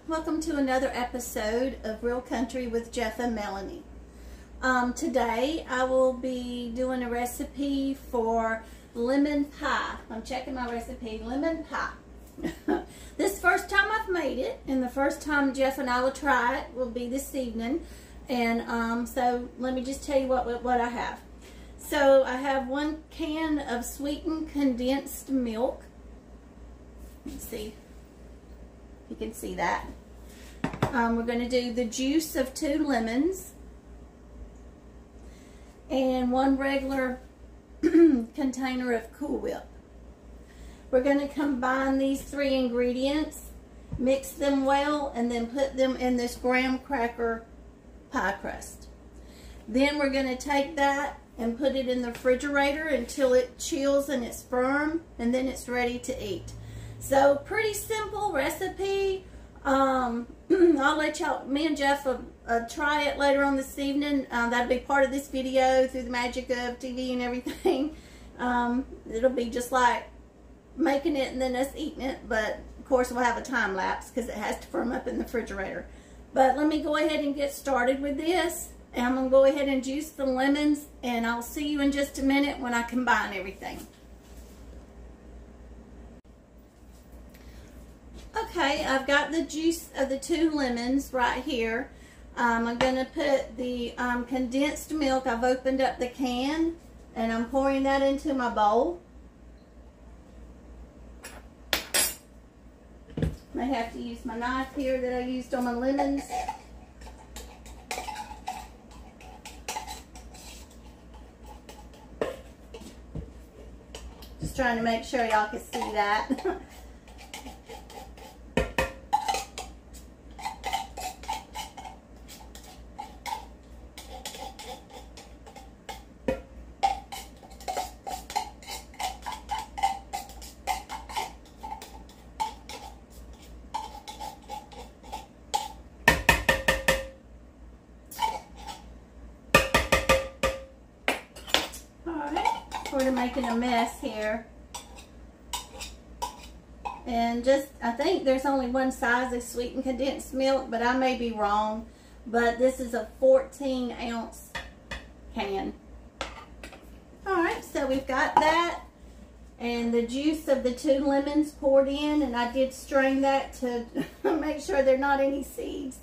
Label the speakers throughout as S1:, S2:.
S1: Welcome to another episode of Real Country with Jeff and Melanie. Today I will be doing a recipe for lemon pie. I'm checking my recipe, lemon pie. This is the first time I've made it, and the first time Jeff and I will try it will be this evening. And so let me just tell you what I have. So I have 1 can of sweetened condensed milk. Let's see. You can see that. We're going to do the juice of 2 lemons and 1 regular container of Cool Whip. We're going to combine these 3 ingredients, mix them well, and then put them in this graham cracker pie crust. Then we're going to take that and put it in the refrigerator until it chills and it's firm, and then it's ready to eat. So pretty simple recipe. I'll let y'all, me and Jeff try it later on this evening. That'll be part of this video through the magic of TV and everything. It'll be just like making it and then us eating it, but of course we'll have a time lapse because it has to firm up in the refrigerator. But let me go ahead and get started with this. And I'm going to go ahead and juice the lemons, and I'll see you in just a minute when I combine everything. Okay, I've got the juice of the 2 lemons right here. I'm going to put the condensed milk. I've opened up the can, and I'm pouring that into my bowl. I have to use my knife here that I used on my lemons. Just trying to make sure y'all can see that. We're making a mess here, and I think there's only 1 size of sweetened condensed milk, but I may be wrong. But this is a 14-ounce can. Alright, so we've got that, and the juice of the 2 lemons poured in, and I did strain that to make sure there are not any seeds.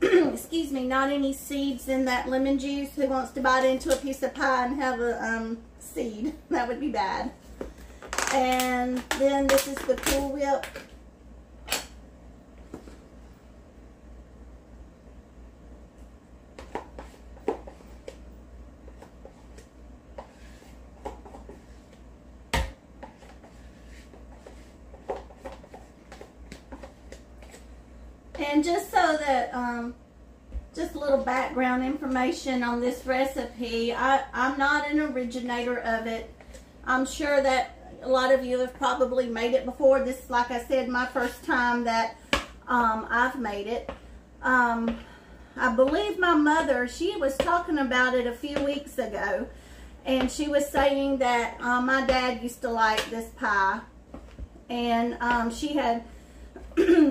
S1: Excuse me, not any seeds in that lemon juice. Who wants to bite into a piece of pie and have a seed? That would be bad. And then this is the Cool Whip. And just so that, just a little background information on this recipe, I'm not an originator of it. I'm sure that a lot of you have probably made it before. This is, like I said, my first time that I've made it. I believe my mother, she was talking about it a few weeks ago, and she was saying that my dad used to like this pie, and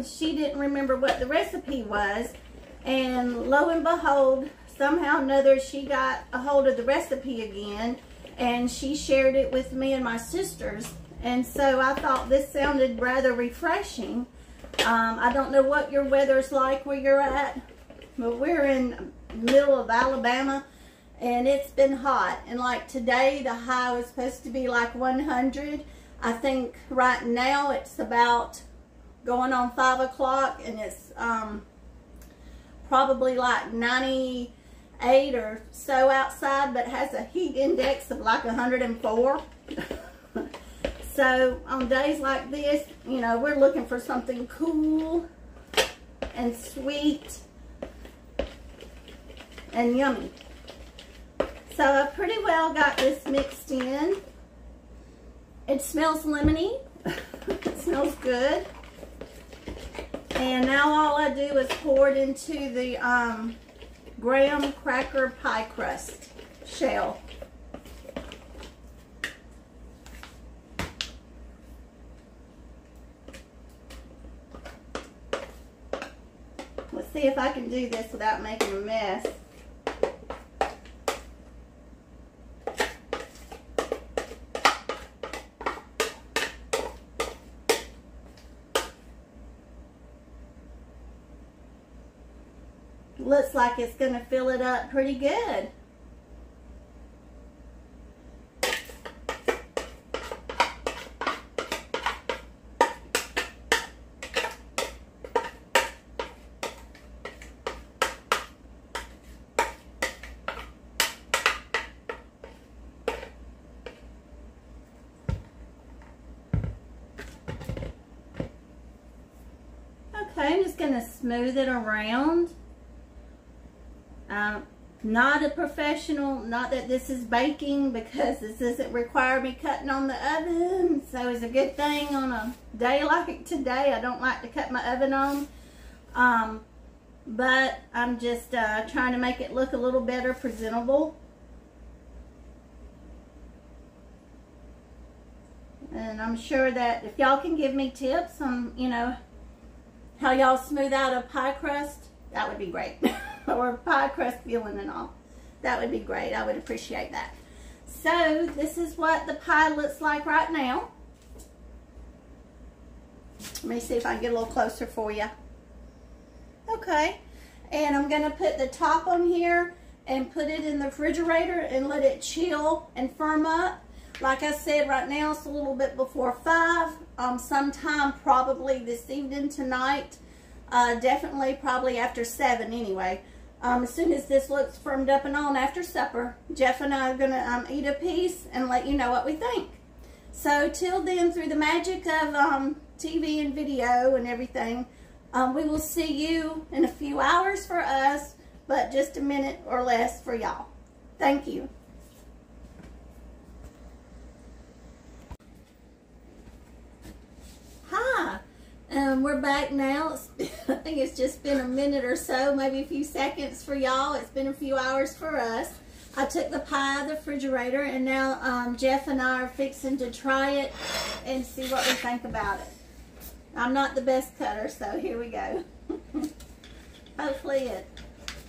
S1: she didn't remember what the recipe was, and lo and behold, somehow or another she got a hold of the recipe again, and she shared it with me and my sisters. And so I thought this sounded rather refreshing. I don't know what your weather's like where you're at, but we're in the middle of Alabama, and it's been hot. And like today, the high was supposed to be like 100. I think right now it's about going on 5 o'clock, and it's probably like 98 or so outside, but has a heat index of like 104. So on days like this, you know, we're looking for something cool and sweet and yummy. So I pretty well got this mixed in. It smells lemony. It smells good. And now all I do is pour it into the graham cracker pie crust shell. see if I can do this without making a mess. Looks like it's going to fill it up pretty good. Okay, I'm just going to smooth it around. Not a professional, not that this is baking, because this doesn't require me cutting on the oven, so it's a good thing on a day like today. I don't like to cut my oven on, but I'm just trying to make it look a little better presentable. And I'm sure that if y'all can give me tips on, you know, how y'all smooth out a pie crust, that would be great. Or pie crust filling and all. That would be great. I would appreciate that. So this is what the pie looks like right now. Let me see if I can get a little closer for you. Okay. And I'm going to put the top on here and put it in the refrigerator and let it chill and firm up. Like I said, right now it's a little bit before 5. Sometime probably this evening, tonight. Definitely probably after 7 anyway. As soon as this looks firmed up and on after supper, Jeff and I are going to eat a piece and let you know what we think. So till then, through the magic of TV and video and everything, we will see you in a few hours for us, but just a minute or less for y'all. Thank you. Hi. We're back now. I think it's just been a minute or so, maybe a few seconds for y'all. It's been a few hours for us. I took the pie out of the refrigerator, and now Jeff and I are fixing to try it and see what we think about it. I'm not the best cutter, so here we go. Hopefully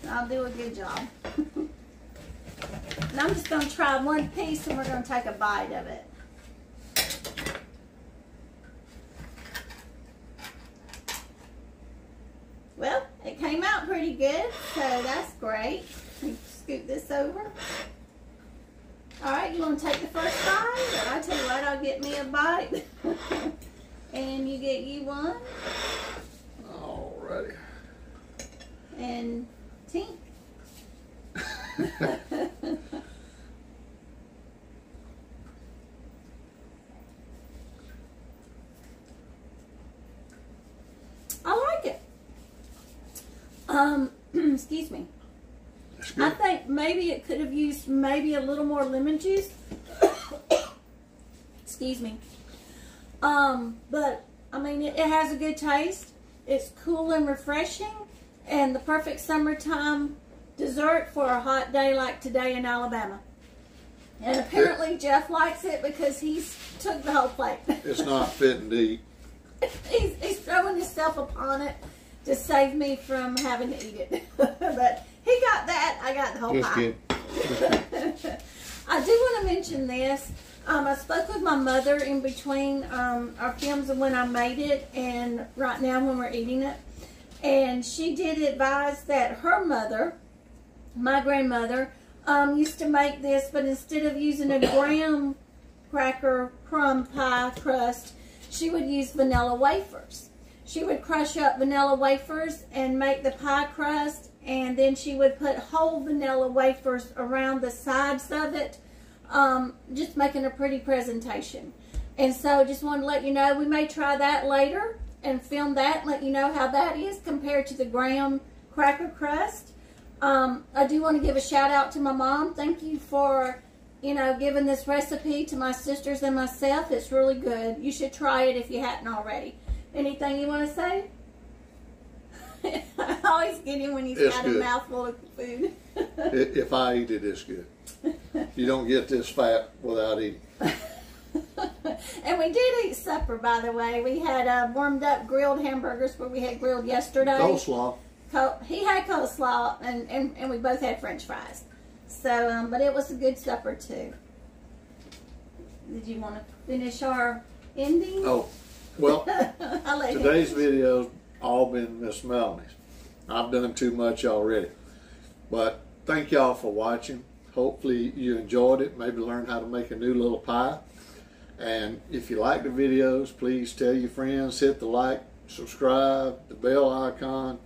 S1: I'll do a good job. And I'm just going to try one piece, and we're going to take a bite of it. Well, it came out pretty good, so that's great. Scoop this over. Alright, you want to take the first bite? I'll tell you what, I'll get me a bite. And you get you one.
S2: Alrighty.
S1: And Tink. I like it. Excuse me. I think maybe it could have used maybe a little more lemon juice. Excuse me. But I mean, it has a good taste. It's cool and refreshing, and the perfect summertime dessert for a hot day like today in Alabama. And apparently Jeff likes it because he's took the whole plate.
S2: It's not fitting to eat.
S1: He's throwing himself upon it to save me from having to eat it. But he got that. I got the whole pie. I do want to mention this. I spoke with my mother in between our films and when I made it, and right now when we're eating it. And she did advise that her mother, my grandmother, used to make this, but instead of using a graham cracker crumb pie crust, she would use vanilla wafers. She would crush up vanilla wafers and make the pie crust, and then she would put whole vanilla wafers around the sides of it, just making a pretty presentation. And so just wanted to let you know, we may try that later and film that and let you know how that is compared to the graham cracker crust. I do want to give a shout out to my mom. Thank you for, you know, giving this recipe to my sisters and myself. It's really good. You should try it if you hadn't already. Anything you want to say? I always get him when he's got a mouthful of food.
S2: If I eat it, it's good. You don't get this fat without eating.
S1: And we did eat supper, by the way. We had warmed up grilled hamburgers where we had grilled yesterday.
S2: Coleslaw.
S1: he had coleslaw, and we both had French fries. So, but it was a good supper too. Did you want to finish our ending?
S2: Oh, well,
S1: I'll let
S2: today's
S1: him.
S2: video's all been Miss Melony's. I've done too much already. But thank y'all for watching. Hopefully you enjoyed it. Maybe learned how to make a new little pie. And if you like the videos, please tell your friends, hit the like, subscribe, the bell icon.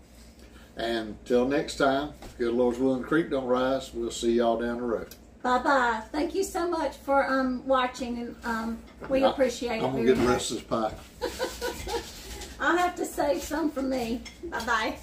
S2: And till next time, if good Lord's willing, the creek don't rise, we'll see y'all down the road.
S1: Bye-bye. Thank you so much for watching, and we appreciate it.
S2: I'm going to
S1: very
S2: get the
S1: much.
S2: rest of this pie.
S1: I'll have to save some for me. Bye-bye.